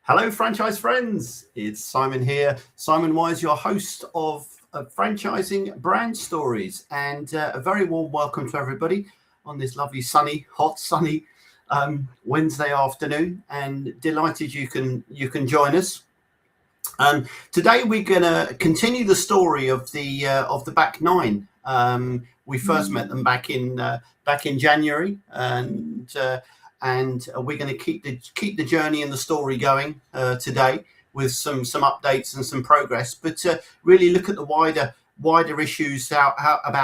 Hello, franchise friends. It's Simon here. Simon Wise, your host of Franchising Brand Stories, and a very warm welcome to everybody on this lovely, hot, sunny Wednesday afternoon. And delighted you can join us. Today we're going to continue the story of the back nine. We first met them back in January, and we're going to keep the journey and the story going today with some updates and some progress, but really look at the wider issues about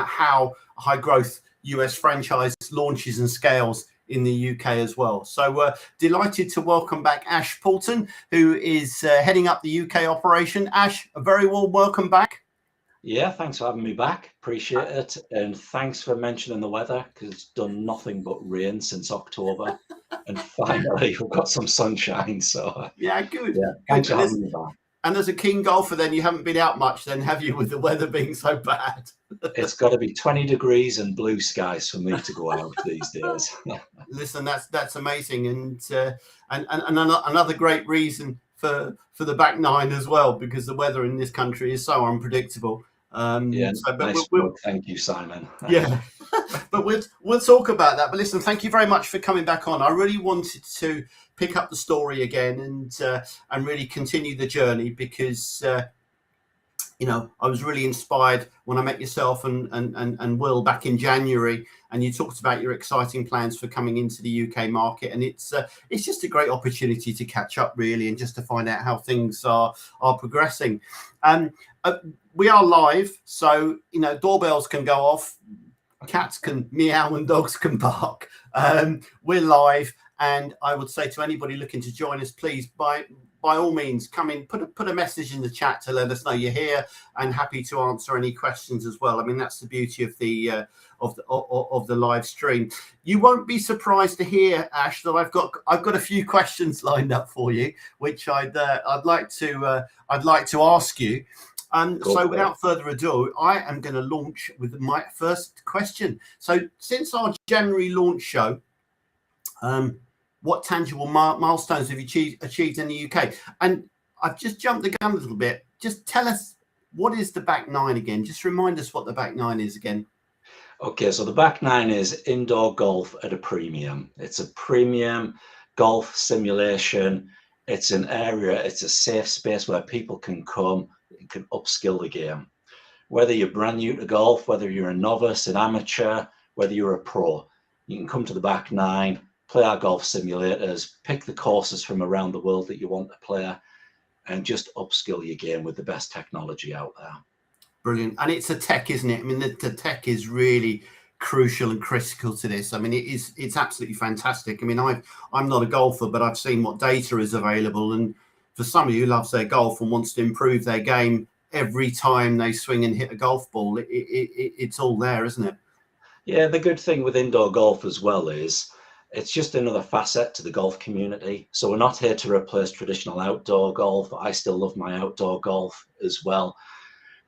how high growth US franchise launches and scales in the UK as well. So delighted to welcome back Ash Poulton, who is heading up the UK operation. Ash, a very warm welcome back. Yeah, thanks for having me back. Appreciate it. And thanks for mentioning the weather, because it's done nothing but rain since October. And finally, we've got some sunshine. So, yeah, good. Yeah, thanks for having me back. And as a keen golfer, then you haven't been out much, then, have you, with the weather being so bad? It's got to be 20 degrees and blue skies for me to go out these days. Listen, that's amazing, and another great reason for the back nine as well, because the weather in this country is so unpredictable. Thank you, Simon. Yeah, but we'll talk about that. But listen, thank you very much for coming back on. I really wanted to pick up the story again and really continue the journey, because I was really inspired when I met yourself and Will back in January, and you talked about your exciting plans for coming into the UK market, and it's just a great opportunity to catch up, really, and just to find out how things are progressing. We are live, so doorbells can go off, cats can meow, and dogs can bark. We're live, and I would say to anybody looking to join us, please, by all means, come in, put a message in the chat to let us know you're here, and happy to answer any questions as well. I mean, that's the beauty of the live stream. You won't be surprised to hear, Ash, that I've got a few questions lined up for you, which I'd like to ask you. So without further ado, I am going to launch with my first question. So since our January launch show, what tangible milestones have you achieved in the UK? And I've just jumped the gun a little bit. Just tell us, what is the back nine again? Just remind us what the back nine is again. Okay, so the back nine is indoor golf at a premium. It's a premium golf simulation. It's an area, it's a safe space where people can come and can upskill the game. Whether you're brand new to golf, whether you're a novice, an amateur, whether you're a pro, you can come to the back nine, play our golf simulators, pick the courses from around the world that you want to play, and just upskill your game with the best technology out there. Brilliant. And it's a tech, isn't it? I mean, the tech is really crucial and critical to this. I mean, it's absolutely fantastic. I mean, I'm not a golfer, but I've seen what data is available. And for somebody who loves their golf and wants to improve their game every time they swing and hit a golf ball, it's all there, isn't it? Yeah, the good thing with indoor golf as well is it's just another facet to the golf community. So we're not here to replace traditional outdoor golf. I still love my outdoor golf as well.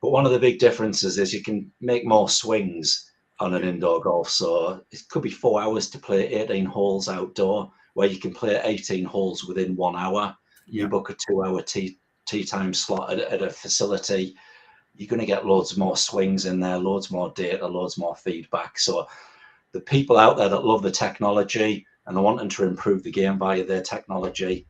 But one of the big differences is you can make more swings on an indoor golf. So it could be 4 hours to play 18 holes outdoor, where you can play 18 holes within 1 hour. You book a 2-hour tee time slot at a facility. You're going to get loads more swings in there, loads more data, loads more feedback. So the people out there that love the technology and are wanting to improve the game via their technology,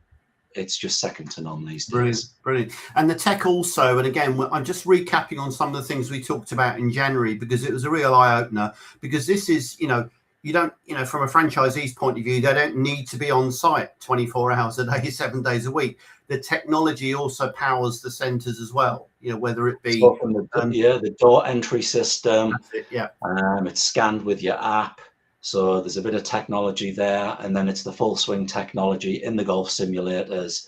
it's just second to none these days. Brilliant. And the tech also, and again, I'm just recapping on some of the things we talked about in January, because it was a real eye-opener, because this is, you don't, from a franchisee's point of view, they don't need to be on site 24 hours a day, 7 days a week. The technology also powers the centres as well, whether it be... So from the door entry system, it's scanned with your app. So there's a bit of technology there, and then it's the full swing technology in the golf simulators,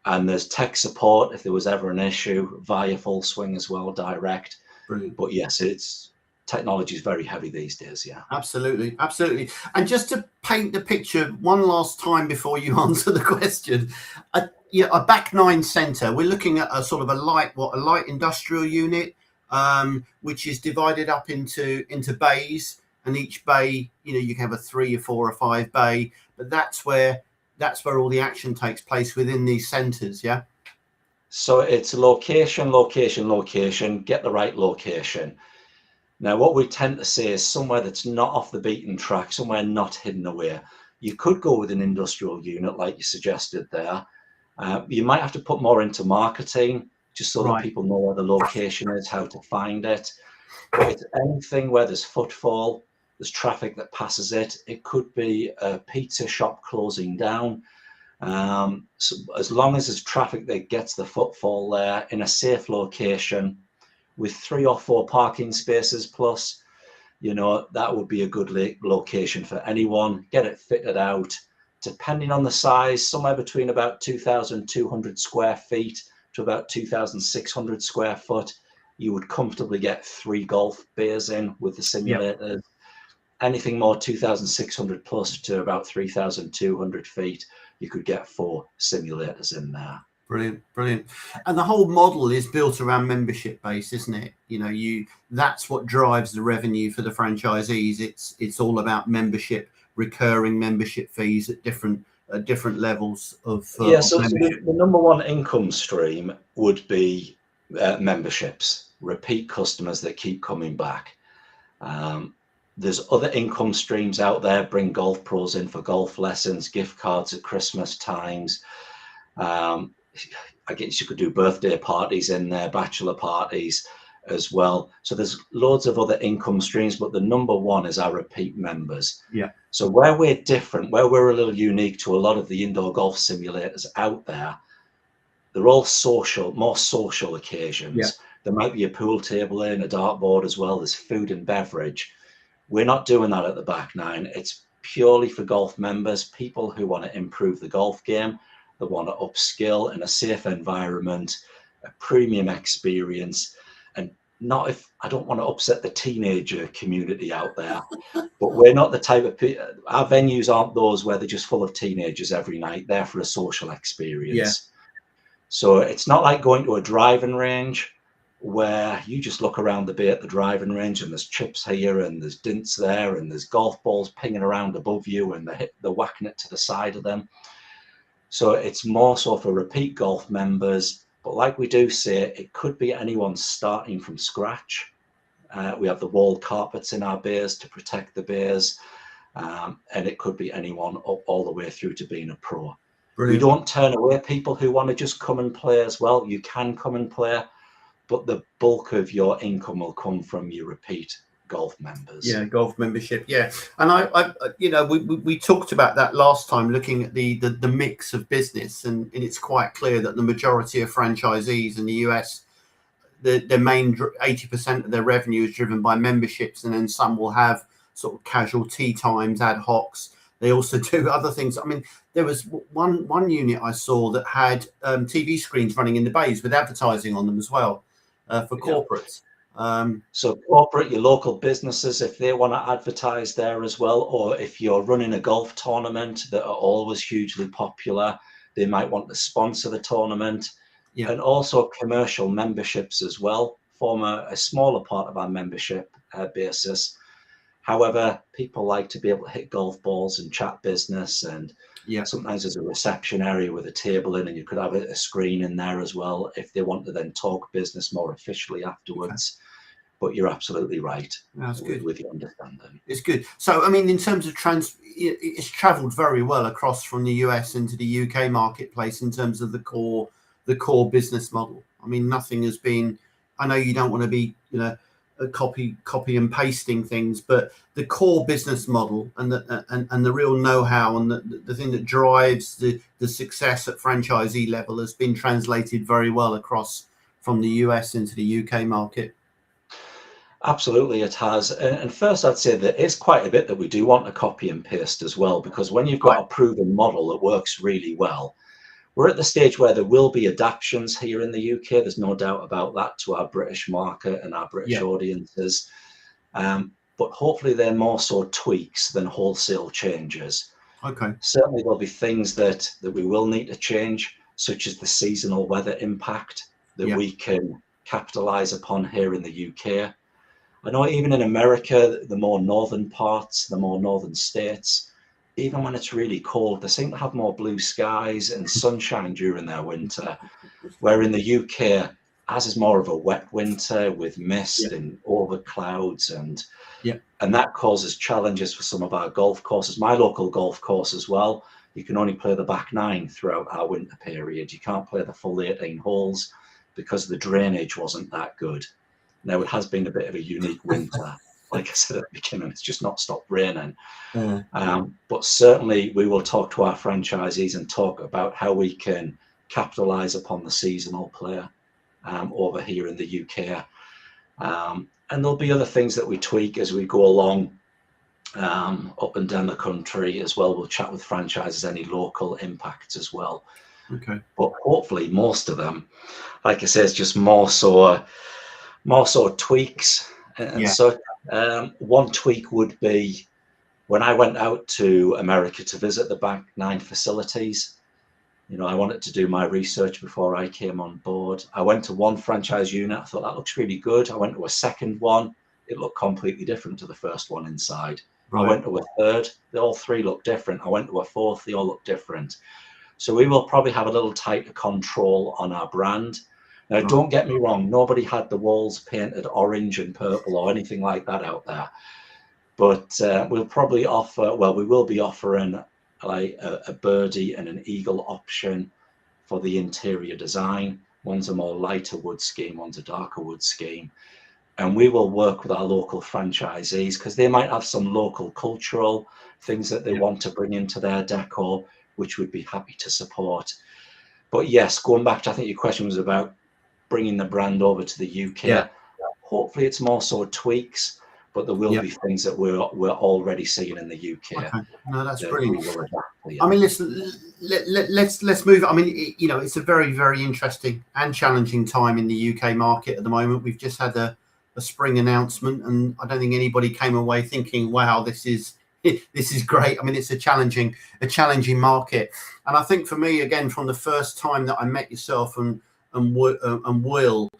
and there's tech support if there was ever an issue via full swing as well, direct. Brilliant. But yes, technology is very heavy these days. Yeah, absolutely. And just to paint the picture one last time before you answer the question, a back nine centre, we're looking at a sort of a light industrial unit, which is divided up into bays. And each bay, you can have a 3 or 4 or 5 bay, but that's where that's where all the action takes place within these centres, yeah? So it's location, location, location, get the right location. Now, what we tend to say is somewhere that's not off the beaten track, somewhere not hidden away. You could go with an industrial unit like you suggested there. You might have to put more into marketing just so that Right. people know where the location is, how to find it. But it's anything where there's footfall, there's traffic that passes it. It could be a pizza shop closing down. So as long as there's traffic that gets the footfall there in a safe location with 3 or 4 parking spaces plus, that would be a good location for anyone. Get it fitted out, depending on the size, somewhere between about 2,200 square feet to about 2,600 square foot. You would comfortably get 3 golf bays in with the simulators. Anything more 2,600 plus to about 3,200 feet, you could get 4 simulators in there. Brilliant, brilliant. And the whole model is built around membership base, isn't it? That's what drives the revenue for the franchisees. It's all about membership, recurring membership fees at different levels of So membership. the number one income stream would be memberships, repeat customers that keep coming back. There's other income streams out there. Bring golf pros in for golf lessons, gift cards at Christmas times. I guess you could do birthday parties in there, bachelor parties as well. So there's loads of other income streams, but the number one is our repeat members. Yeah. So where we're different, where we're a little unique to a lot of the indoor golf simulators out there, they're all more social occasions. Yeah. There might be a pool table in, a dartboard as well. There's food and beverage. We're not doing that at the Back Nine. It's purely for golf members, people who want to improve the golf game, that want to upskill in a safe environment, a premium experience, and I don't want to upset the teenager community out there, but we're not the type of our venues aren't those where they're just full of teenagers every night. They're for a social experience. Yeah. So it's not like going to a driving range where you just look around the bay at the driving range and there's chips here and there's dints there and there's golf balls pinging around above you and they're whacking it to the side of them. So it's more so for repeat golf members. But like we do say, it could be anyone starting from scratch. We have the wall carpets in our bays to protect the bays. And it could be anyone up all the way through to being a pro. Brilliant. We don't turn away people who want to just come and play as well. You can come and play, but the bulk of your income will come from your repeat golf members. Yeah, golf membership. Yeah, and we talked about that last time, looking at the mix of business, and it's quite clear that the majority of franchisees in the US, their main 80% of their revenue is driven by memberships, and then some will have sort of casual tea times, ad hocs. They also do other things. I mean, there was one unit I saw that had TV screens running in the bays with advertising on them as well for corporates. So corporate, your local businesses, if they want to advertise there as well, or if you're running a golf tournament that are always hugely popular, they might want to sponsor the tournament. Yeah. And also commercial memberships as well form a smaller part of our membership basis. However, people like to be able to hit golf balls and chat business, and sometimes there's a reception area with a table in, and you could have a screen in there as well if they want to then talk business more officially afterwards. Okay. But you're absolutely right. That's good. With your understanding. It's good. So, I mean, in terms of it's travelled very well across from the US into the UK marketplace in terms of the core business model. I mean, nothing has been. I know you don't want to be, copy and pasting things, but the core business model and the real know-how and the thing that drives the success at franchisee level has been translated very well across from the US into the UK market. Absolutely, it has. And first, I'd say there is quite a bit that we do want to copy and paste as well, because when you've got a proven model that works really well, we're at the stage where there will be adaptations here in the UK. There's no doubt about that, to our British market and our British audiences. But hopefully they're more so tweaks than wholesale changes. Okay. Certainly there'll be things that we will need to change, such as the seasonal weather impact that we can capitalize upon here in the UK. I know even in America, the more northern parts, the more northern states, even when it's really cold, they seem to have more blue skies and sunshine during their winter. Where in the UK, ours is more of a wet winter with mist Yeah. and over clouds, and Yeah. that causes challenges for some of our golf courses. My local golf course as well, you can only play the back 9 throughout our winter period. You can't play the full 18 holes because the drainage wasn't that good. Now, it has been a bit of a unique winter. Like I said at the beginning, it's just not stopped raining. But certainly we will talk to our franchisees and talk about how we can capitalize upon the seasonal player over here in the UK. And there'll be other things that we tweak as we go along up and down the country as well. We'll chat with franchises, any local impacts as well. Okay. But hopefully most of them, like I say, it's just more so tweaks and so. One tweak would be when I went out to America to visit the back 9 facilities. You know, I wanted to do my research before I came on board. I went to one franchise unit. I thought that looks really good. I went to a second one. It looked completely different to the first one inside. Right. I went to a third. All 3 looked different. I went to a fourth. They all look different. So we will probably have a little tighter control on our brand. Now, don't get me wrong. Nobody had the walls painted orange and purple or anything like that out there. But we'll probably offer, well, we will be offering like a birdie and an eagle option for the interior design. One's a more lighter wood scheme, one's a darker wood scheme. And we will work with our local franchisees because they might have some local cultural things that they want to bring into their decor, which we'd be happy to support. But yes, going back to, I think your question was about bringing the brand over to the UK. Hopefully it's more so tweaks, but there will be things that we're already seeing in the UK. Okay. No, that's brilliant. Yeah. I mean, listen, let's move. I mean, you know, it's a very, very interesting and challenging time in the UK market at the moment. We've just had a spring announcement, and I don't think anybody came away thinking, "Wow, this is great." I mean, it's a challenging market, and I think for me, again, from the first time that I met yourself and Will,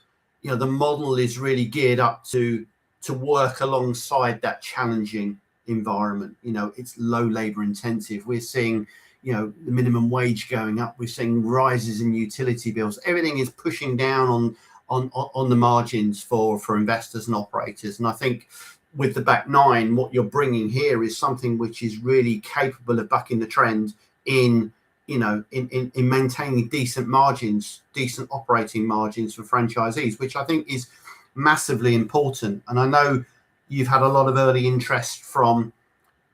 you know, the model is really geared up to work alongside that challenging environment. You know, it's low labor intensive. We're seeing, you know, the minimum wage going up. We're seeing rises in utility bills. Everything is pushing down on the margins for investors and operators. And I think with the back 9, what you're bringing here is something which is really capable of bucking the trend in, you know, in maintaining decent margins, decent operating margins for franchisees, which I think is massively important. And I know you've had a lot of early interest from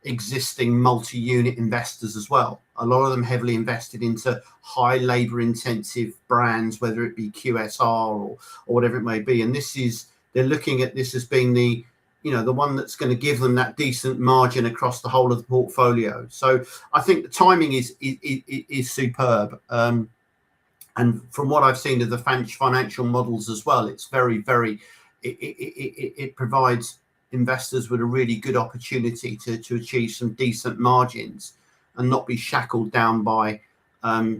existing multi-unit investors as well. A lot of them heavily invested into high labor intensive brands, whether it be QSR or whatever it may be. And they're looking at this as being the, you know, the one that's going to give them that decent margin across the whole of the portfolio. So I think the timing is superb. And from what I've seen of the financial models as well, it's very, very, it provides investors with a really good opportunity to achieve some decent margins and not be shackled down by,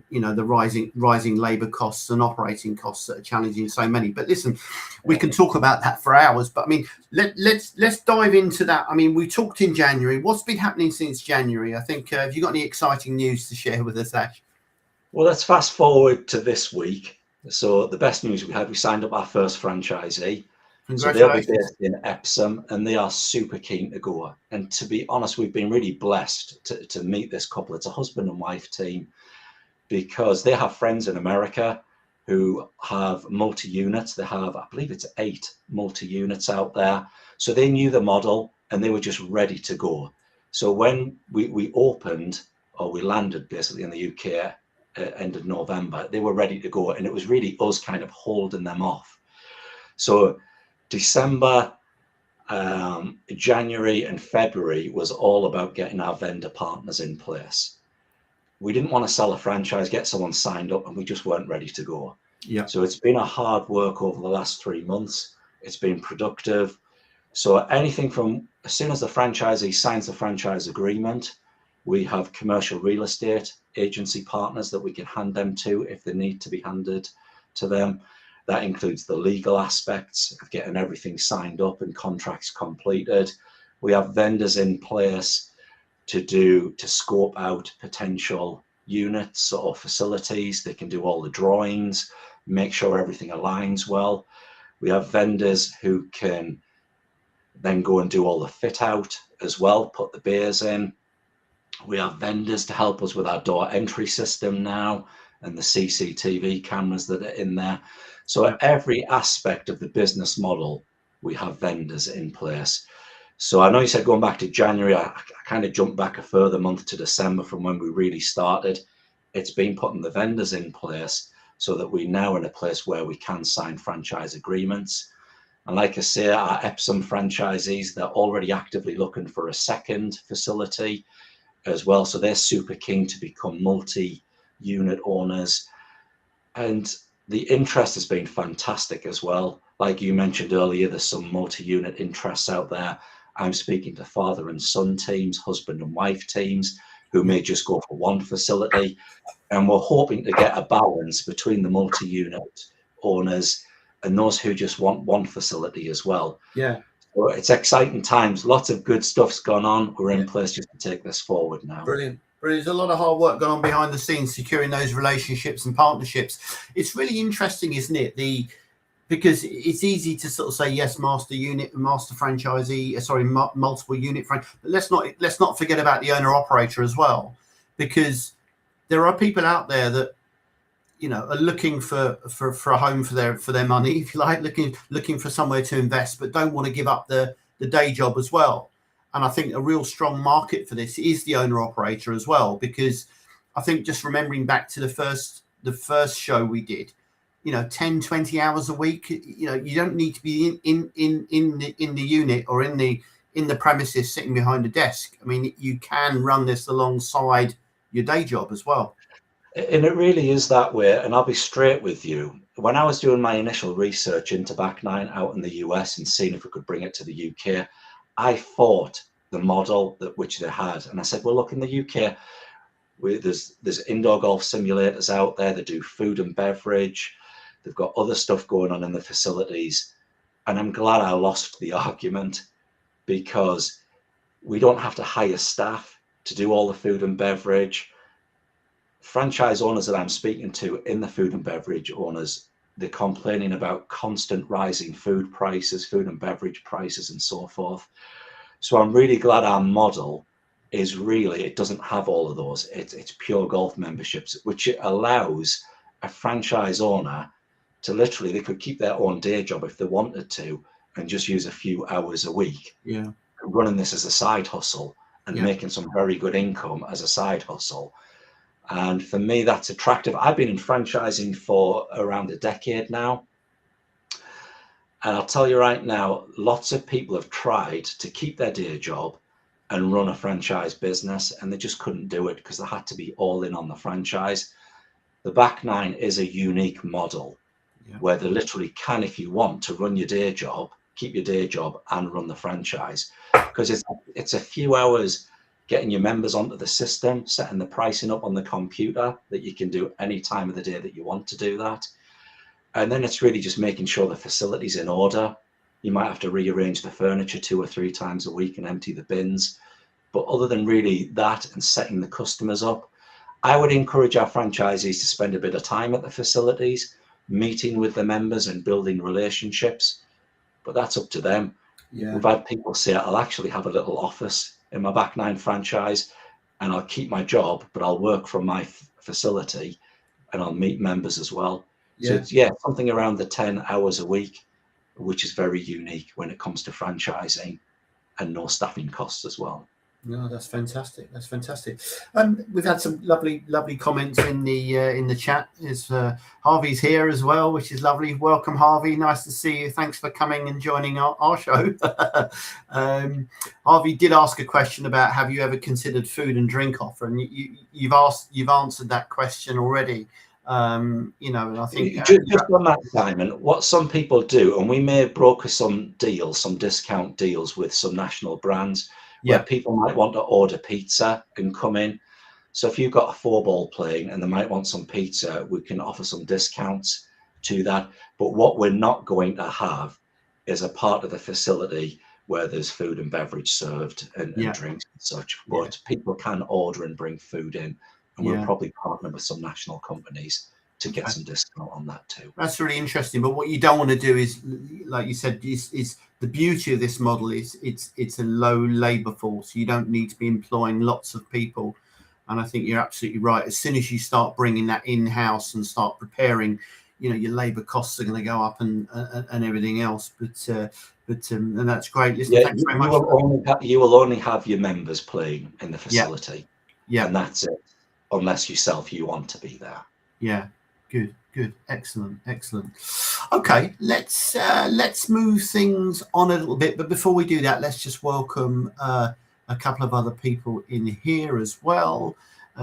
you know, the rising labour costs and operating costs that are challenging so many. But listen, we can talk about that for hours. But I mean, let's dive into that. I mean, we talked in January. What's been happening since January? I think, have you got any exciting news to share with us, Ash? Well, let's fast forward to this week. So the best news we signed up our first franchisee. So they'll be based in Epsom, and they are super keen to go. And to be honest, we've been really blessed to meet this couple. It's a husband and wife team because they have friends in America who have multi-units. They have, I believe it's 8 multi-units out there. So they knew the model and they were just ready to go. So when we opened, or we landed basically in the UK, end of November, they were ready to go. And it was really us kind of holding them off. So December, January and February was all about getting our vendor partners in place. We didn't want to sell a franchise, get someone signed up, and we just weren't ready to go. Yeah. So it's been a hard work over the last 3 months. It's been productive. So anything from as soon as the franchisee signs the franchise agreement, we have commercial real estate agency partners that we can hand them to if they need to be handed to them. That includes the legal aspects of getting everything signed up and contracts completed. We have vendors in place to scope out potential units or facilities. They can do all the drawings, make sure everything aligns well. We have vendors who can then go and do all the fit out as well, put the beers in. We have vendors to help us with our door entry system now and the CCTV cameras that are in there. So at every aspect of the business model, we have vendors in place. So I know you said going back to January, I kind of jumped back a further month to December from when we really started. It's been putting the vendors in place so that we now are in a place where we can sign franchise agreements. And like I say, our Epsom franchisees, they're already actively looking for a second facility as well. So they're super keen to become multi-unit owners. And the interest has been fantastic as well. Like you mentioned earlier, there's some multi-unit interests out there. I'm speaking to father and son teams, husband and wife teams, who may just go for one facility. And we're hoping to get a balance between the multi-unit owners and those who just want one facility as well. Yeah. So it's exciting times. Lots of good stuff's gone on. We're in place just to take this forward now. Brilliant. There's a lot of hard work going on behind the scenes, securing those relationships and partnerships. It's really interesting, isn't it? Because it's easy to sort of say yes, master unit, master franchisee, multiple unit franchise. But let's not forget about the owner operator as well, because there are people out there that, you know, are looking for a home for their money, if you like, looking for somewhere to invest, but don't want to give up the day job as well. And I think a real strong market for this is the owner operator as well, because I think just remembering back to the first show we did, you know, 10, 20 hours a week, you know, you don't need to be in the unit or in the premises sitting behind a desk. I mean, you can run this alongside your day job as well. And it really is that way. And I'll be straight with you. When I was doing my initial research into Back Nine out in the US and seeing if we could bring it to the UK, I fought the model which they had. And I said, well, look, in the UK, there's indoor golf simulators out there. They do food and beverage. They've got other stuff going on in the facilities. And I'm glad I lost the argument, because we don't have to hire staff to do all the food and beverage. Franchise owners that I'm speaking to in the food and beverage owners, they're complaining about constant rising food prices, food and beverage prices, and so forth. So I'm really glad our model is really, it doesn't have all of those. It's pure golf memberships, which it allows a franchise owner to literally, they could keep their own day job if they wanted to and just use a few hours a week. Yeah. Running this as a side hustle and making some very good income as a side hustle. And for me, that's attractive. I've been in franchising for around a decade now. And I'll tell you right now, lots of people have tried to keep their day job and run a franchise business, and they just couldn't do it because they had to be all in on the franchise. The Back Nine is a unique model where they literally can, if you want, to run your day job, keep your day job and run the franchise, because it's a few hours getting your members onto the system, setting the pricing up on the computer that you can do any time of the day that you want to do that. And then it's really just making sure the facility's in order. You might have to rearrange the furniture 2 or 3 times a week and empty the bins. But other than really that and setting the customers up, I would encourage our franchisees to spend a bit of time at the facilities, meeting with the members and building relationships. But that's up to them. Yeah. We've had people say, I'll actually have a little office in my Back Nine franchise and I'll keep my job, but I'll work from my facility and I'll meet members as well. Yeah. So it's, something around the 10 hours a week, which is very unique when it comes to franchising, and no staffing costs as well. No, that's fantastic. That's fantastic. We've had some lovely comments in the chat. Is Harvey's here as well, which is lovely. Welcome, Harvey. Nice to see you. Thanks for coming and joining our show. Harvey did ask a question about, have you ever considered food and drink offer? And you've answered that question already. You know, and I think just on that, Simon, what some people do, and we may broker some deals, some discount deals with some national brands, where people might want to order pizza and come in. So if you've got a 4-ball playing and they might want some pizza, we can offer some discounts to that. But what we're not going to have is a part of the facility where there's food and beverage served and drinks and such. But people can order and bring food in, and we'll probably partner with some national companies to get some discount on that too. That's really interesting. But what you don't want to do is, like you said, is the beauty of this model is it's a low labour force. You don't need to be employing lots of people. And I think you're absolutely right. As soon as you start bringing that in-house and start preparing, you know, your labour costs are going to go up and everything else. But and that's great. Listen, thanks very much. You will only have your members playing in the facility, and that's it, unless you want to be there. Yeah, good, excellent. Okay, let's move things on a little bit. But before we do that, let's just welcome a couple of other people in here as well.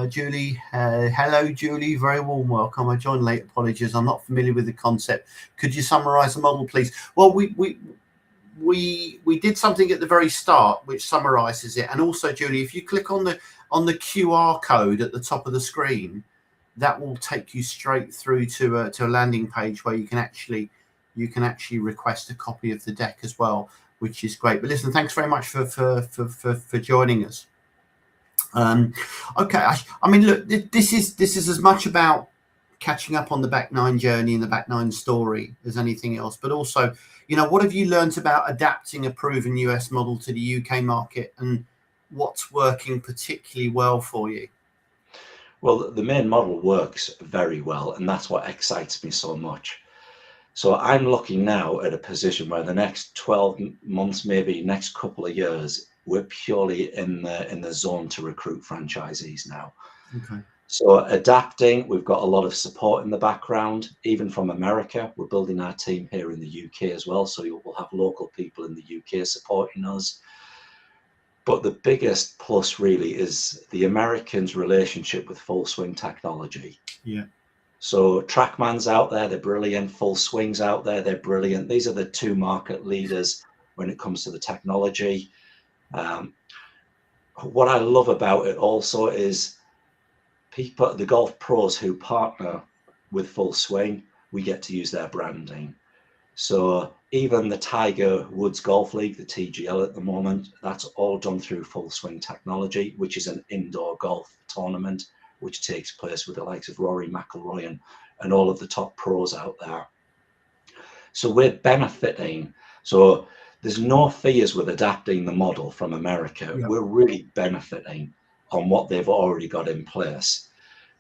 Julie, hello, Julie. Very warm welcome. I joined late. Apologies. I'm not familiar with the concept. Could you summarise the model, please? Well, we did something at the very start which summarises it, and also, Julie, if you click on the QR code at the top of the screen, that will take you straight through to a landing page where you can actually request a copy of the deck as well, which is great. But listen, thanks very much for joining us. Okay, I mean, look, this is as much about catching up on the back nine journey and the back nine story as anything else, but also, you know, what have you learned about adapting a proven US model to the UK market, and what's working particularly well for you? Well, the main model works very well, and that's what excites me so much. So I'm looking now at a position where the next 12 months, maybe next couple of years, we're purely in the zone to recruit franchisees now. Okay. So adapting, we've got a lot of support in the background, even from America. We're building our team here in the UK as well, so we'll have local people in the UK supporting us. But the biggest plus really is the Americans' relationship with Full Swing technology. Yeah. So Trackman's out there, they're brilliant. Full Swing's out there, they're brilliant. These are the two market leaders when it comes to the technology. What I love about it also is people, the golf pros who partner with Full Swing, we get to use their branding. So even the Tiger Woods Golf League, the TGL at the moment, that's all done through Full Swing Technology, which is an indoor golf tournament, which takes place with the likes of Rory McIlroy and all of the top pros out there. So we're benefiting. So there's no fears with adapting the model from America. Yeah. We're really benefiting on what they've already got in place.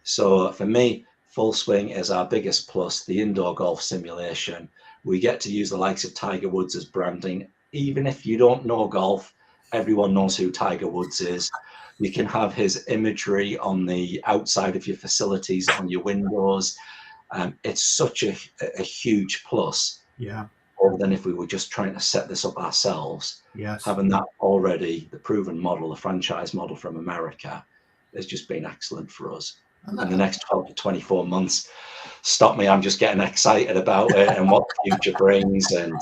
So for me, Full Swing is our biggest plus, the indoor golf simulation. We get to use the likes of Tiger Woods as branding. Even if you don't know golf, everyone knows who Tiger Woods is. We can have his imagery on the outside of your facilities, on your windows. It's such a huge plus. Yeah. More than if we were just trying to set this up ourselves. Yes. Having that already, the proven model, the franchise model from America, has just been excellent for us. In the next 12 to 24 months, stop me, I'm just getting excited about it and what the future brings. And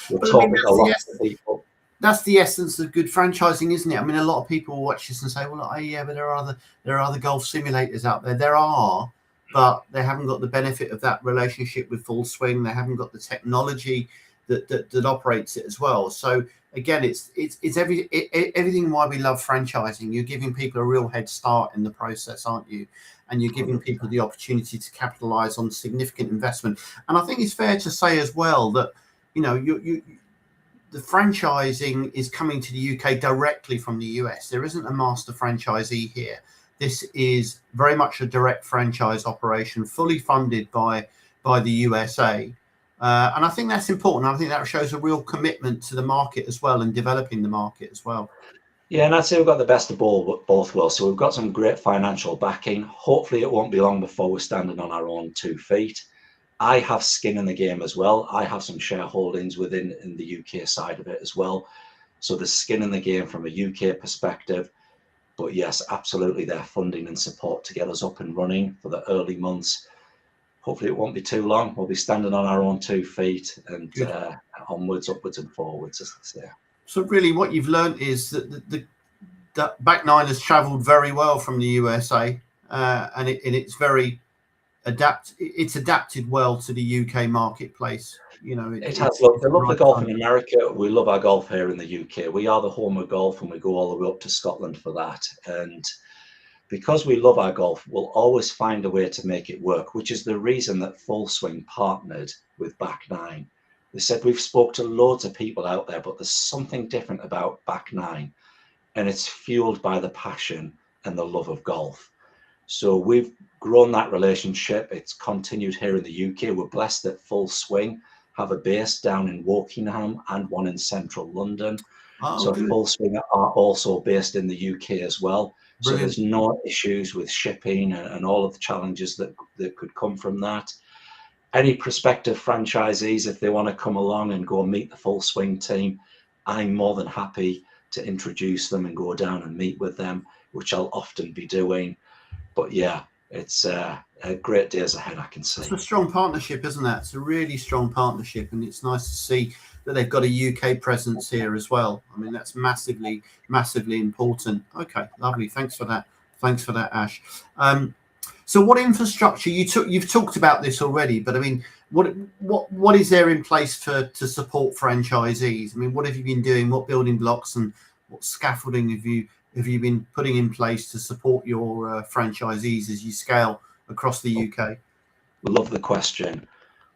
we're talking a lot to people. That's the essence of good franchising, isn't it? I mean, a lot of people watch this and say, well, yeah, but there are other golf simulators out there. There are, but they haven't got the benefit of that relationship with Full Swing. They haven't got the technology that operates it as well. So again, it's everything why we love franchising. You're giving people a real head start in the process, aren't you? And you're giving people the opportunity to capitalize on significant investment. And I think it's fair to say as well that, you know, the franchising is coming to the UK directly from the US. There isn't a master franchisee here. This is very much a direct franchise operation, fully funded by the USA. And I think that's important. I think that shows a real commitment to the market as well and developing the market as well. Yeah, and I'd say we've got the best of both worlds. So we've got some great financial backing. Hopefully it won't be long before we're standing on our own 2 feet. I have skin in the game as well. I have some shareholdings in the UK side of it as well. So there's skin in the game from a UK perspective. But yes, absolutely, their funding and support to get us up and running for the early months. Hopefully it won't be too long. We'll be standing on our own 2 feet and onwards, upwards and forwards, as they say. So really what you've learned is that the back nine has travelled very well from the USA and it's very it's adapted well to the UK marketplace. You know, It has. it's Look, they the love the right golf time. in America. We love our golf here in the UK. We are the home of golf, and we go all the way up to Scotland for that. And because we love our golf, we'll always find a way to make it work, which is the reason that Full Swing partnered with Back Nine. They said, we've spoke to loads of people out there, but there's something different about Back Nine, and it's fueled by the passion and the love of golf. So we've grown that relationship. It's continued here in the UK. We're blessed that Full Swing have a base down in Wokingham and one in central London. Oh, So good. Full Swing are also based in the UK as well. So Brilliant. there's no issues with shipping and all of the challenges that could come from that. Any prospective franchisees, if they want to come along and go and meet the Full Swing team, I'm more than happy to introduce them and go down and meet with them, which I'll often be doing. But yeah, it's a great days ahead, I can see. It's a strong partnership, isn't it? It's a really strong partnership, and it's nice to see that they've got a UK presence here as well. I mean, that's massively, massively important. Okay, lovely. Thanks for that. Thanks for that, Ash. So, what infrastructure you've talked about this already, but I mean, what is there in place to support franchisees? I mean, what have you been doing? What building blocks and what scaffolding have you been putting in place to support your franchisees as you scale across the UK? Love the question.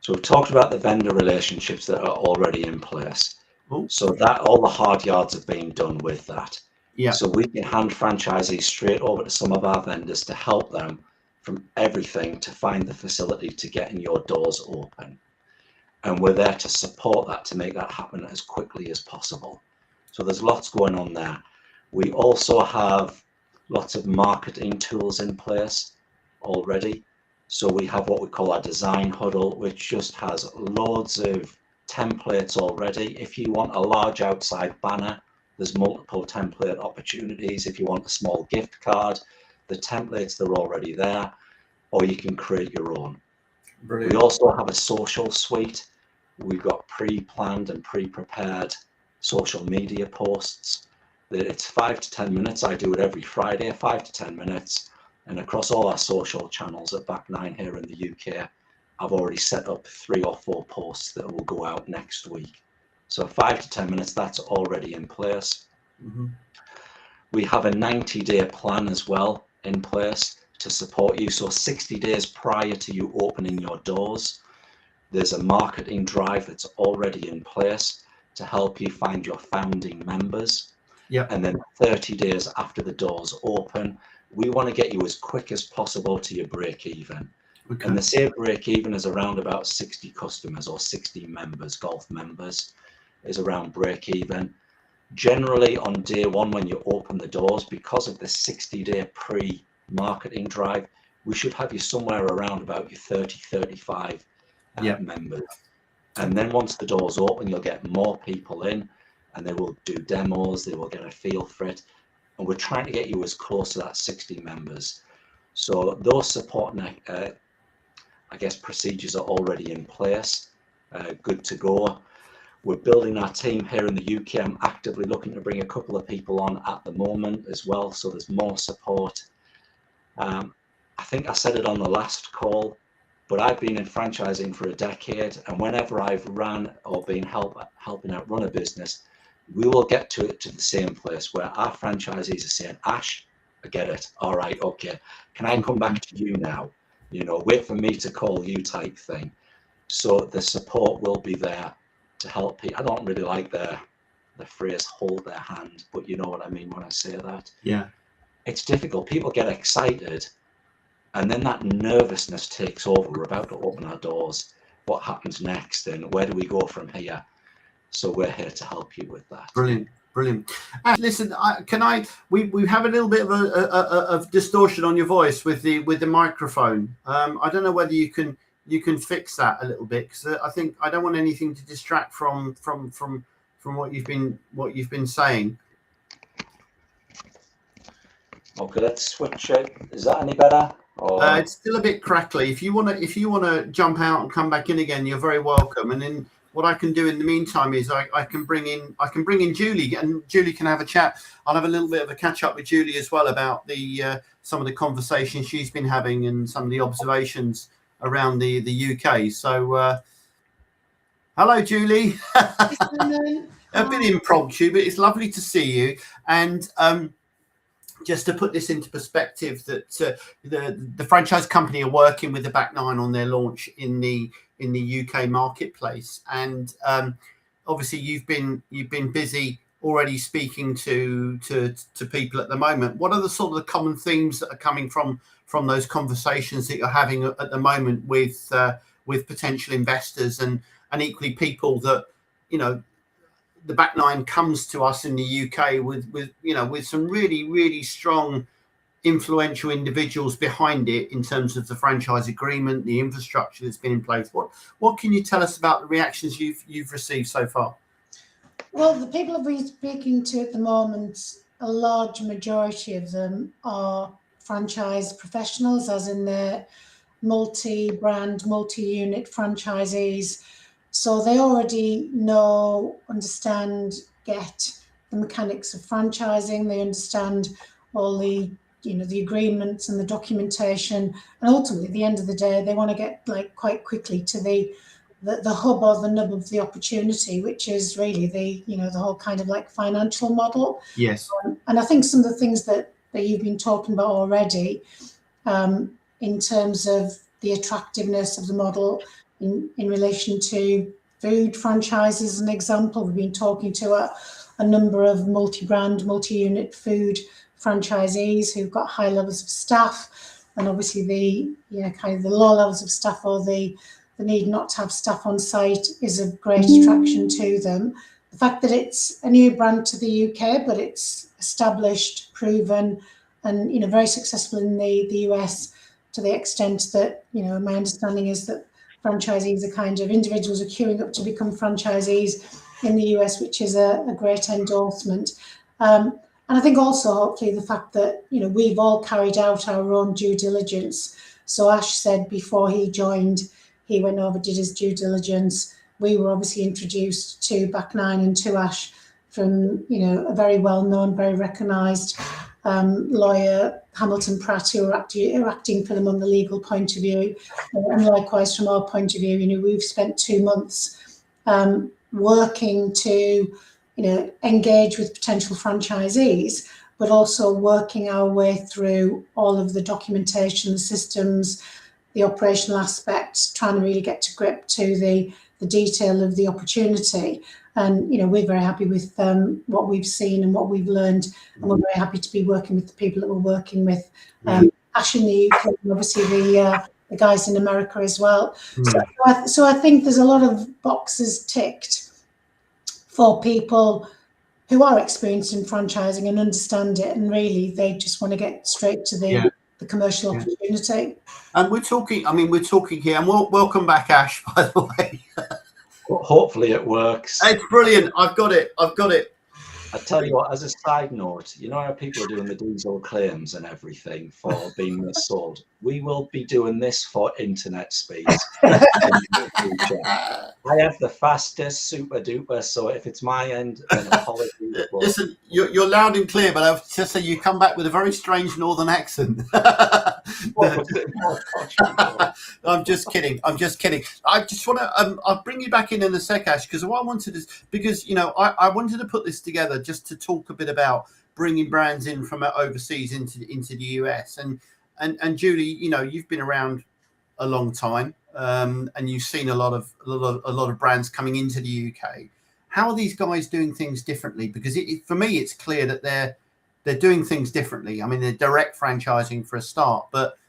So we've talked about the vendor relationships that are already in place. Oh, So that all the hard yards have been done with that. yeah. So we can hand franchisees straight over to some of our vendors to help them from everything to find the facility to getting your doors open. And we're there to support that, to make that happen as quickly as possible. So there's lots going on there. We also have lots of marketing tools in place already. So we have what we call our design huddle, which just has loads of templates already. If you want a large outside banner, there's multiple template opportunities. If you want a small gift card, the templates, they're already there, or you can create your own. Brilliant. We also have a social suite. We've got pre-planned and pre-prepared social media posts. It's 5 to 10 minutes. I do it every Friday, 5 to 10 minutes. And across all our social channels at Back Nine here in the UK, I've already set up 3 or 4 posts that will go out next week. So 5 to 10 minutes, that's already in place. Mm-hmm. We have a 90-day plan as well in place to support you. So 60 days prior to you opening your doors, there's a marketing drive that's already in place to help you find your founding members. Yeah. And then 30 days after the doors open, we want to get you as quick as possible to your break even. Okay. And the say break even is around about 60 customers or 60 members, golf members is around break even. Generally on day one, when you open the doors, because of the 60-day pre-marketing drive, we should have you somewhere around about your 30, 35 members. And then once the doors open, you'll get more people in and they will do demos, they will get a feel for it. And we're trying to get you as close to that 60 members. So those support, I guess, procedures are already in place, good to go. We're building our team here in the UK. I'm actively looking to bring a couple of people on at the moment as well, so there's more support. I think I said it on the last call, but I've been in franchising for a decade, and whenever I've ran or been helping out run a business, we will get to the same place where our franchisees are saying, Ash, I get it. All right, okay. Can I come back to you now? You know, wait for me to call you type thing. So the support will be there to help people. I don't really like the phrase hold their hand, but you know what I mean when I say that. Yeah. It's difficult. People get excited and then that nervousness takes over. We're about to open our doors. What happens next and where do we go from here? So we're here to help you with that. Brilliant. Brilliant. Listen, we have a little bit of distortion on your voice with the microphone. I don't know whether you can fix that a little bit, because I think I don't want anything to distract from what you've been saying. Okay, let's switch it. Is that any better? It's still a bit crackly. If you wanna jump out and come back in again, you're very welcome. And then what I can do in the meantime is I can bring in Julie, and Julie can have a chat. I'll have a little bit of a catch up with Julie as well about the some of the conversations she's been having and some of the observations around the UK. So hello, Julie. A bit impromptu, but it's lovely to see you. And just to put this into perspective, that the franchise company are working with the Back Nine on their launch in the UK marketplace, and obviously you've been busy already speaking to people at the moment. What are the sort of the common themes that are coming from those conversations that you're having at the moment with potential investors and equally people that, you know, the Back Nine comes to us in the UK with some really strong influential individuals behind it in terms of the franchise agreement, the infrastructure that's been in place. What can you tell us about the reactions you've received so far? Well, the people that we're speaking to at the moment, a large majority of them are franchise professionals, as in they're multi-brand, multi-unit franchisees. So they already know, understand, get the mechanics of franchising. They understand all the, you know, the agreements and the documentation. And ultimately, at the end of the day, they want to get quite quickly to the hub or the nub of the opportunity, which is really the whole kind of financial model. Yes. And I think some of the things that you've been talking about already, in terms of the attractiveness of the model in relation to food franchises, an example. We've been talking to a number of multi-brand, multi-unit food franchisees who've got high levels of staff, and obviously the kind of the low levels of staff or the need not to have staff on site is of great attraction to them. The fact that it's a new brand to the UK, but it's established, proven, and very successful in the US, to the extent that my understanding is that franchisees are kind of individuals are queuing up to become franchisees in the US, which is a great endorsement. And I think also hopefully the fact that we've all carried out our own due diligence. So Ash said before he joined, he went over, did his due diligence. We were obviously introduced to Back Nine and to Ash from a very well-known, very recognised lawyer, Hamilton Pratt, who are acting for them on the legal point of view. And likewise, from our point of view, we've spent 2 months working to engage with potential franchisees, but also working our way through all of the documentation, the systems, the operational aspects, trying to really get to grip to the detail of the opportunity. And we're very happy with what we've seen and what we've learned, and we're very happy to be working with the people that we're working with. Ash in the UK, and obviously the guys in America as well. So I think there's a lot of boxes ticked for people who are experienced in franchising and understand it, and really they just want to get straight to the commercial opportunity. And we're talking here, and welcome back, Ash, by the way. Well, hopefully it works. It's brilliant. I've got it. I tell you what, as a side note, how people are doing the diesel claims and everything for being missold? We will be doing this for internet speeds. I have the fastest super duper, so if it's my end, then apologies. Listen, you're loud and clear, but I was just saying you come back with a very strange northern accent. I'm just kidding. I just want to. I'll bring you back in a sec, Ash, because what I wanted is I wanted to put this together just to talk a bit about bringing brands in from overseas into the US. And Julie, you've been around a long time, and you've seen a lot of brands coming into the UK. How are these guys doing things differently? Because for me, it's clear that they're doing things differently. I mean, they're direct franchising for a start, but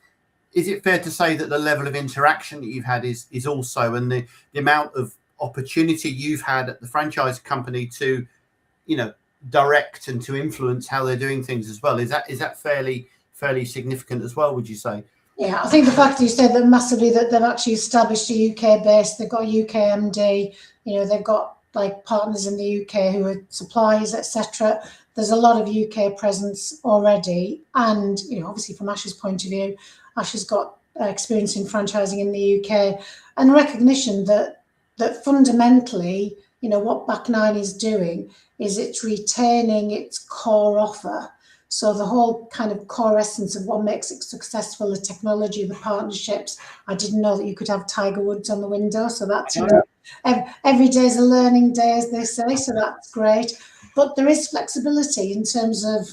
is it fair to say that the level of interaction that you've had is also, and the amount of opportunity you've had at the franchise company to, direct and to influence how they're doing things as well, is that fairly significant as well, would you say? Yeah, I think the fact that you said that massively, that they've actually established a UK base, they've got a UK MD, they've got partners in the UK who are suppliers, etc. There's a lot of UK presence already, and obviously from Ash's point of view, Ash has got experience in franchising in the UK, and recognition that, that fundamentally, what Back9 is doing is it's retaining its core offer. So the whole kind of core essence of what makes it successful, the technology, the partnerships. I didn't know that you could have Tiger Woods on the window. So that's, every day is a learning day, as they say. So that's great. But there is flexibility in terms of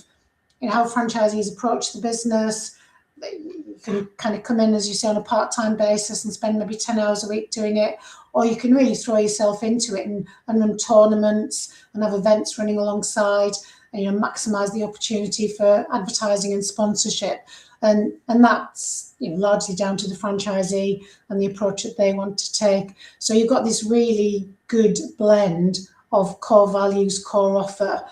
how franchisees approach the business. You can kind of come in, as you say, on a part-time basis and spend maybe 10 hours a week doing it, or you can really throw yourself into it and run tournaments and have events running alongside, and maximise the opportunity for advertising and sponsorship. And that's largely down to the franchisee and the approach that they want to take. So you've got this really good blend of core values, core offer,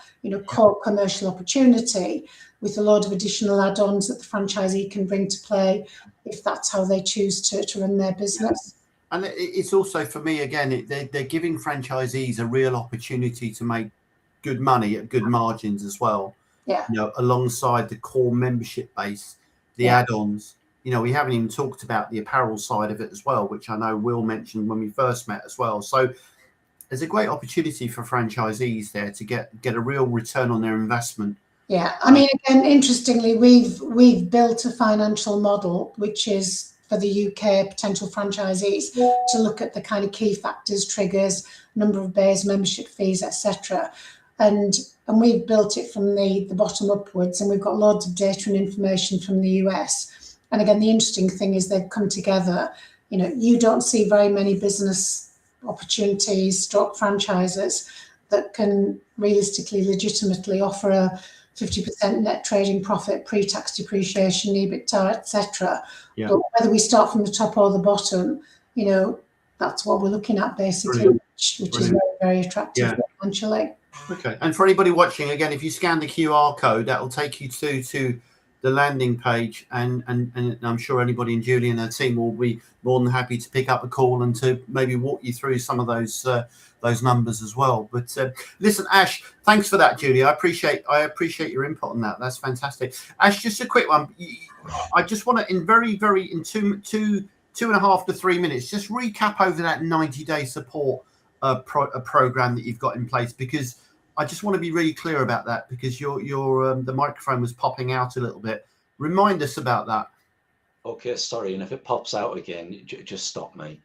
core commercial opportunity, with a load of additional add-ons that the franchisee can bring to play if that's how they choose to run their business. And it's also, for me, again, they're giving franchisees a real opportunity to make good money at good margins as well. Yeah. Alongside the core membership base, the add-ons. We haven't even talked about the apparel side of it as well, which I know Will mentioned when we first met as well. So there's a great opportunity for franchisees there to get a real return on their investment. Yeah, I mean, again, interestingly, we've built a financial model which is for the UK potential franchisees to look at the kind of key factors, triggers, number of bays, membership fees, etc. And we've built it from the bottom upwards, and we've got loads of data and information from the US. And again, the interesting thing is they've come together. You don't see very many business opportunities, franchises that can realistically, legitimately offer a 50% net trading profit, pre-tax depreciation, EBITDA, etc. Yeah. But whether we start from the top or the bottom, that's what we're looking at basically, which is very, very attractive financially. Okay. And for anybody watching, again, if you scan the QR code, that will take you to the landing page, and I'm sure anybody in Julie and her team will be more than happy to pick up a call and to maybe walk you through some of those numbers as well. But listen, Ash, thanks for that, Julie. I appreciate your input on that. That's fantastic. Ash, just a quick one. I just want to, in two and a half to 3 minutes, just recap over that 90-day support program that you've got in place, because I just want to be really clear about that, because the microphone was popping out a little bit. Remind us about that. Okay, sorry, and if it pops out again, just stop me.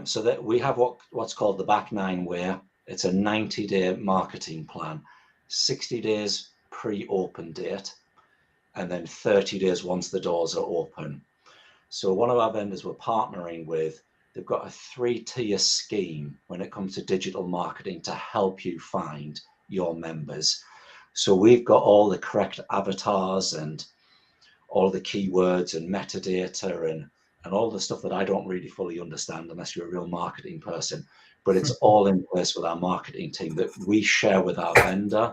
So that we have what's called the Back9 Way. It's a 90-day marketing plan, 60 days pre-open date, and then 30 days once the doors are open. So one of our vendors we're partnering with, they've got a 3-tier scheme when it comes to digital marketing to help you find your members. So we've got all the correct avatars and all the keywords and metadata and all the stuff that I don't really fully understand unless you're a real marketing person, but it's all in place with our marketing team that we share with our vendor.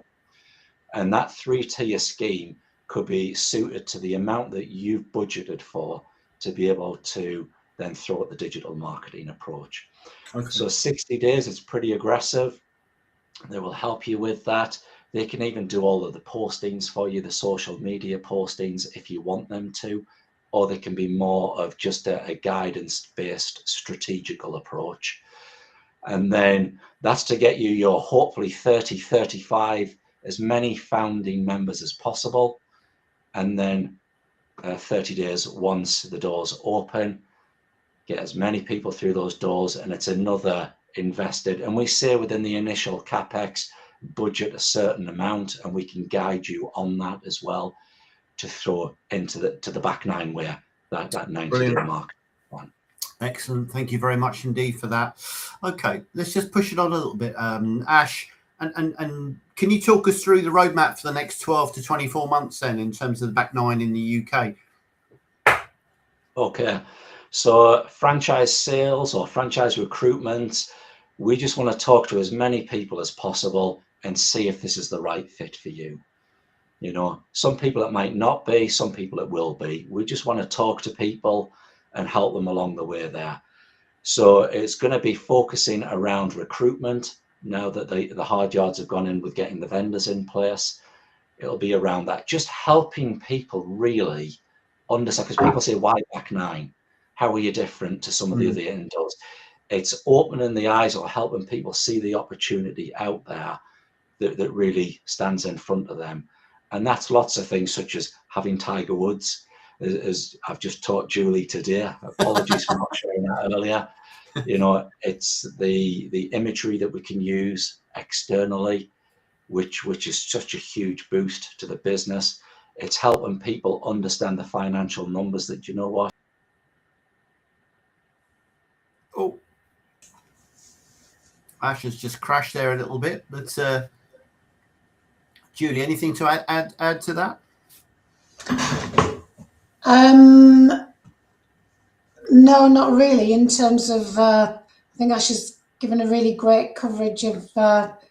And that 3-tier scheme could be suited to the amount that you've budgeted for to be able to then throw at the digital marketing approach. Okay. So 60 days is pretty aggressive. They will help you with that. They can even do all of the postings for you, the social media postings, if you want them to, or they can be more of just a guidance-based strategical approach. And then that's to get you your hopefully 30, 35, as many founding members as possible. And then 30 days once the doors open, get as many people through those doors, and it's another invested. And we say within the initial CapEx, budget a certain amount, and we can guide you on that as well to throw into the Back9 Way, that 90-day mark one. Excellent. Thank you very much indeed for that. Okay, let's just push it on a little bit. Ash, and can you talk us through the roadmap for the next 12 to 24 months then in terms of the Back9 in the UK? Okay, so franchise sales or franchise recruitment, we just want to talk to as many people as possible and see if this is the right fit for you. Some people it might not be, some people it will be. We just want to talk to people and help them along the way there. So it's going to be focusing around recruitment now that the hard yards have gone in with getting the vendors in place. It'll be around that, just helping people really understand, because people say, why Back9? How are you different to some of the other indoors? it's opening the eyes or helping people see the opportunity out there that really stands in front of them. And that's lots of things, such as having Tiger Woods, as I've just taught Julie today. Apologies for not showing that earlier. You know, it's the imagery that we can use externally, which is such a huge boost to the business. It's helping people understand the financial numbers that, you know what? Oh, Ash has just crashed there a little bit, but Julie, anything to add to that? No, not really. In terms of, I think Ash has given a really great coverage of,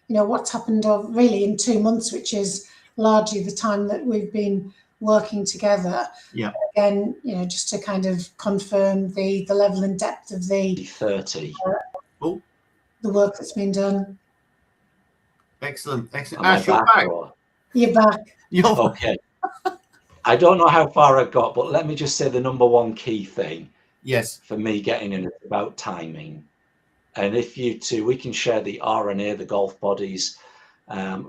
what's happened really in 2 months, which is largely the time that we've been working together. Yeah. Again, just to kind of confirm the level and depth of the 30. The work that's been done. Excellent. Ash, you're back. You're back. Okay. I don't know how far I got, but let me just say the number one key thing. Yes. For me getting in, it's about timing. And if we can share the R&A, the golf body's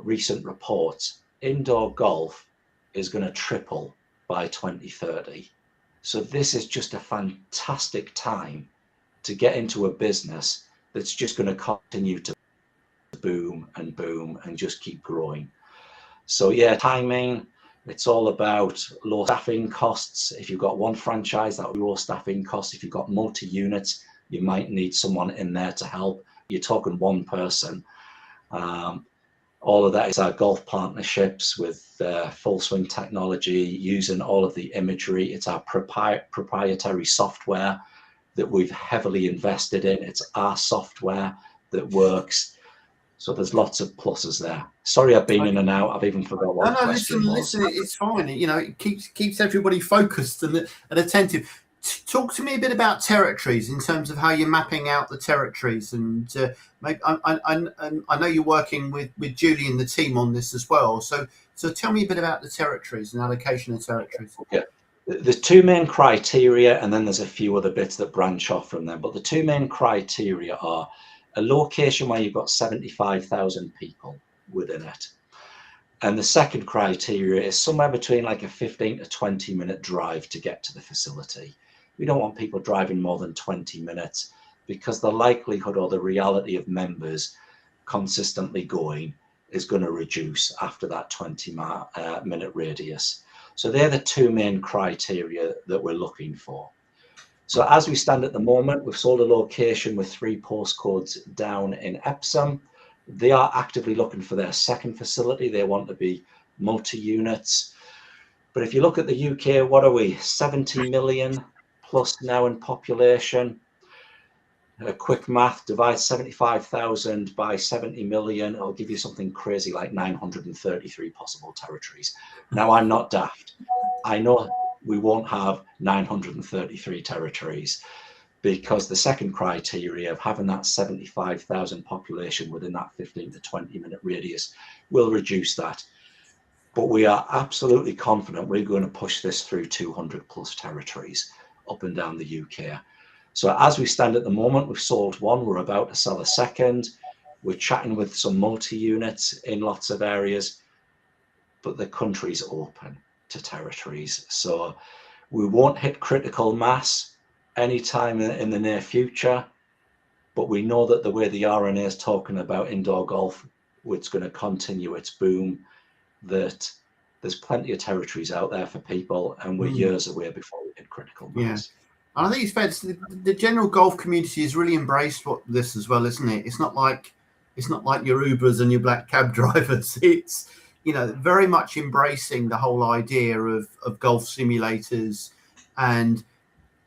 recent reports. Indoor golf is going to triple by 2030. So this is just a fantastic time to get into a business that's just going to continue to boom and boom and just keep growing. So yeah, timing. It's all about low staffing costs. If you've got one franchise, that will be low staffing costs. If you've got multi-units, you might need someone in there to help. You're talking one person. All of that is our golf partnerships with Full Swing Technology, using all of the imagery. It's our proprietary software that we've heavily invested in. It's our software that works. So there's lots of pluses there. Sorry, I've been in and out. I've even forgot what the question was. Listen, it's fine. It keeps everybody focused and attentive. Talk to me a bit about territories in terms of how you're mapping out the territories, and maybe I know you're working with Julie and the team on this as well. So tell me a bit about the territories and allocation of territories. Okay. There's two main criteria, and then there's a few other bits that branch off from them. But the two main criteria are a location where you've got 75,000 people within it. And the second criteria is somewhere between like a 15 to 20 minute drive to get to the facility. We don't want people driving more than 20 minutes because the likelihood or the reality of members consistently going is going to reduce after that 20-minute radius. So they're the two main criteria that we're looking for. So as we stand at the moment, we've sold a location with 3 postcodes down in Epsom. They are actively looking for their second facility. They want to be multi-units. But if you look at the UK, what are we? 70 million plus now in population. A quick math, divide 75,000 by 70 million. It'll give you something crazy like 933 possible territories. Now, I'm not daft. I know we won't have 933 territories because the second criteria of having that 75,000 population within that 15 to 20 minute radius will reduce that. But we are absolutely confident we're going to push this through 200 plus territories up and down the UK. So as we stand at the moment, we've sold one, we're about to sell a second. We're chatting with some multi-units in lots of areas, but the country's open to territories. So we won't hit critical mass anytime in the near future, but we know that the way the RNA is talking about indoor golf, it's going to continue its boom, that there's plenty of territories out there for people, and we're years away before we hit critical mass. Yeah. I think it's fair to say the general golf community has really embraced this as well, isn't it? It's not like your Ubers and your black cab drivers. It's very much embracing the whole idea of golf simulators and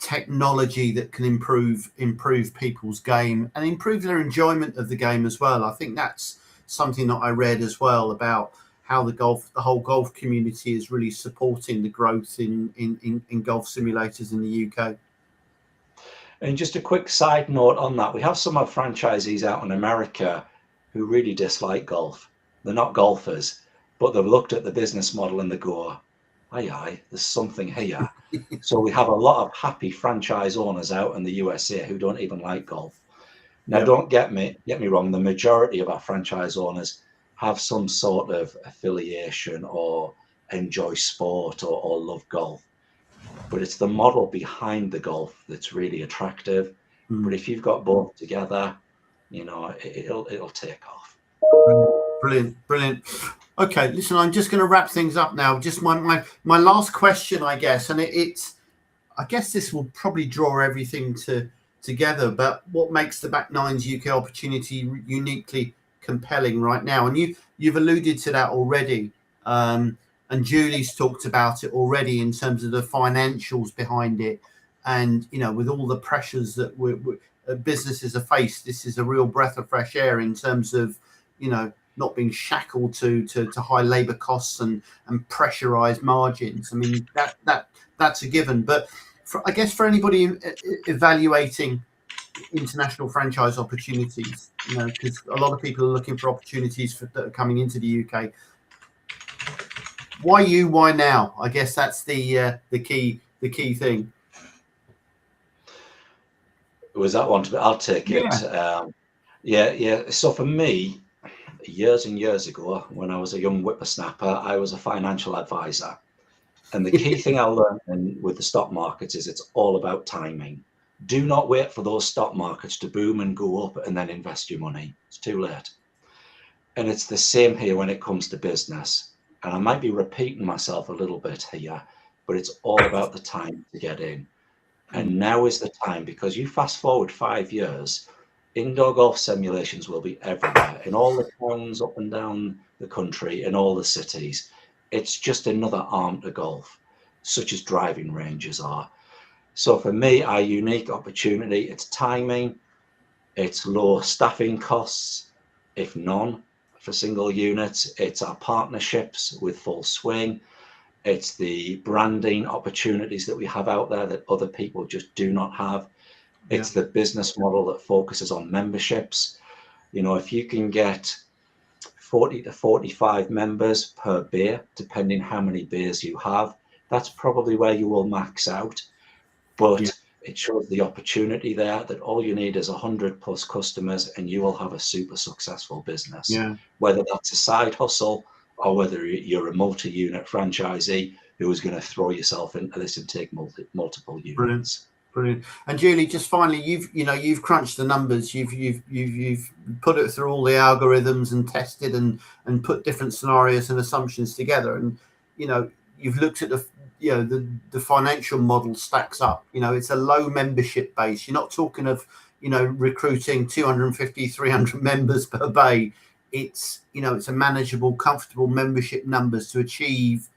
technology that can improve people's game and improve their enjoyment of the game as well. I think that's something that I read as well about how the whole golf community is really supporting the growth in golf simulators in the UK. And just a quick side note on that, we have some of our franchisees out in America who really dislike golf. They're not golfers, but they've looked at the business model and they go, aye, there's something here. So we have a lot of happy franchise owners out in the USA who don't even like golf. Now, Yeah. don't get me wrong. The majority of our franchise owners have some sort of affiliation or enjoy sport or love golf, but it's the model behind the golf that's really attractive. But if you've got both together, you know, it'll take off. Brilliant. Okay, listen, I'm just going to wrap things up now. Just my last question, I guess, and it's I guess this will probably draw everything together. But what makes the Back Nines UK opportunity uniquely compelling right now? And you've alluded to that already, and Julie's talked about it already in terms of the financials behind it, and you know, with all the pressures that businesses are faced, this is a real breath of fresh air in terms of, you know, not being shackled to high labour costs and pressurised margins. I mean, that's a given. But I guess for anybody evaluating international franchise opportunities, you know, because a lot of people are looking for opportunities that are coming into the UK. Why you? Why now? I guess that's the key thing. Was that one to be? I'll take it. Yeah. So for me, years and years ago, when I was a young whippersnapper, I was a financial advisor. And the key thing I learned with the stock markets is it's all about timing. Do not wait for those stock markets to boom and go up and then invest your money. It's too late. And it's the same here when it comes to business. And I might be repeating myself a little bit here, but it's all about the time to get in. And now is the time, because you fast forward 5 years, indoor golf simulations will be everywhere in all the towns up and down the country, in all the cities. It's just another arm to golf, such as driving ranges are. So for me, our unique opportunity, it's timing, it's low staffing costs, if none, for single units. It's our partnerships with Full Swing. It's the branding opportunities that we have out there that other people just do not have. It's the business model that focuses on memberships. You know, if you can get 40 to 45 members per beer, depending how many beers you have, that's probably where you will max out. But it shows the opportunity there that all you need is 100 plus customers and you will have a super successful business. Whether that's a side hustle or whether you're a multi-unit franchisee who is going to throw yourself into this and take multiple units. Brilliant. And Julie, just finally, you've crunched the numbers, you've put it through all the algorithms and tested and put different scenarios and assumptions together, and you know, you've looked at the financial model stacks up. You know, it's a low membership base. You're not talking of, you know, recruiting 250, 300 members per bay. It's, you know, it's a manageable, comfortable membership numbers to achieve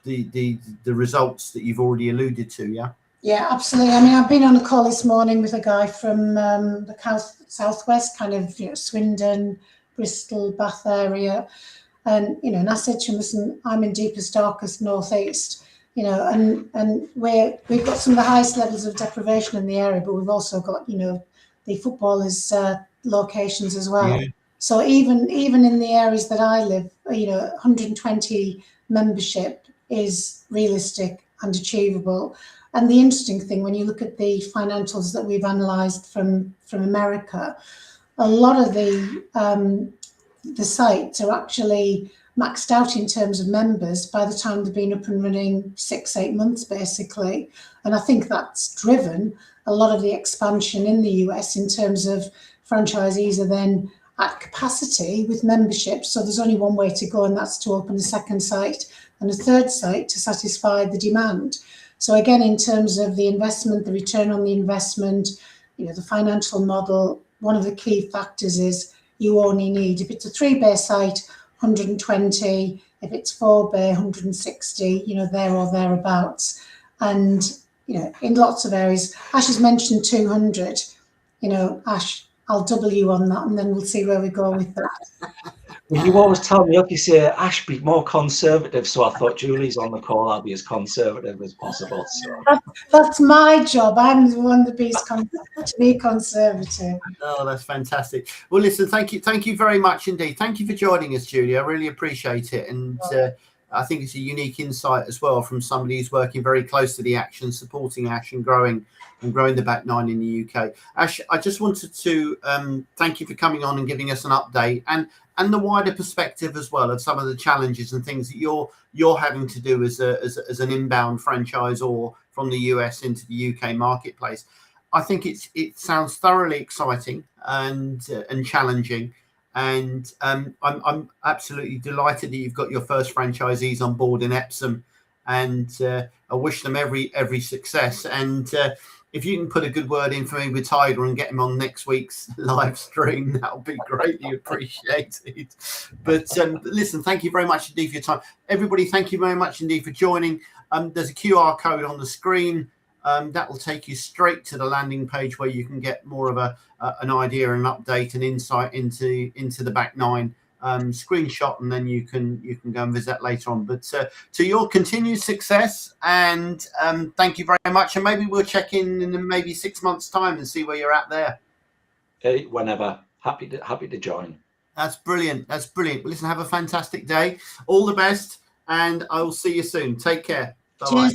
the results that you've already alluded to. Yeah, absolutely. I mean, I've been on a call this morning with a guy from the southwest, kind of, you know, Swindon, Bristol, Bath area, and you know, and I said to him, listen, I'm in deepest, darkest northeast, you know, and we've got some of the highest levels of deprivation in the area, but we've also got, you know, the footballers' locations as well. So even in the areas that I live, you know, 120 membership is realistic and achievable. And the interesting thing, when you look at the financials that we've analysed from America, a lot of the sites are actually maxed out in terms of members by the time they've been up and running 6-8 months, basically. And I think that's driven a lot of the expansion in the US in terms of franchisees are then at capacity with membership. So there's only one way to go, and that's to open a second site and a third site to satisfy the demand. So again, in terms of the investment, the return on the investment, you know, the financial model, one of the key factors is you only need, if it's a 3-bay site, 120, if it's 4-bay, 160, you know, there or thereabouts. And, you know, in lots of areas, Ash has mentioned 200, you know, Ash, I'll double you on that and then we'll see where we go with that. Well, you always tell me, you say, Ash, be more conservative. So I thought, Julie's on the call, I'll be as conservative as possible. So. That's my job. I'm the one that to be conservative. Oh, that's fantastic. Well, listen, thank you very much indeed. Thank you for joining us, Julie. I really appreciate it. And I think it's a unique insight as well from somebody who's working very close to the action, supporting Ash and growing the back nine in the UK. Ash, I just wanted to thank you for coming on and giving us an update and the wider perspective as well of some of the challenges and things that you're having to do as an inbound franchisor from the US into the UK marketplace. I think it sounds thoroughly exciting and challenging. And I'm absolutely delighted that you've got your first franchisees on board in Epsom, and I wish them every success. And if you can put a good word in for me with Tiger and get him on next week's live stream, that'll be greatly appreciated. But listen, thank you very much indeed for your time, everybody. Thank you very much indeed for joining. There's a QR code on the screen. That will take you straight to the landing page where you can get more of an idea, an update, and insight into the back nine screenshot, and then you can go and visit later on. But to your continued success, and thank you very much. And maybe we'll check in maybe 6 months' time and see where you're at there. Hey, whenever. Happy to join. That's brilliant. That's brilliant. Listen, have a fantastic day. All the best, and I will see you soon. Take care. Bye-bye.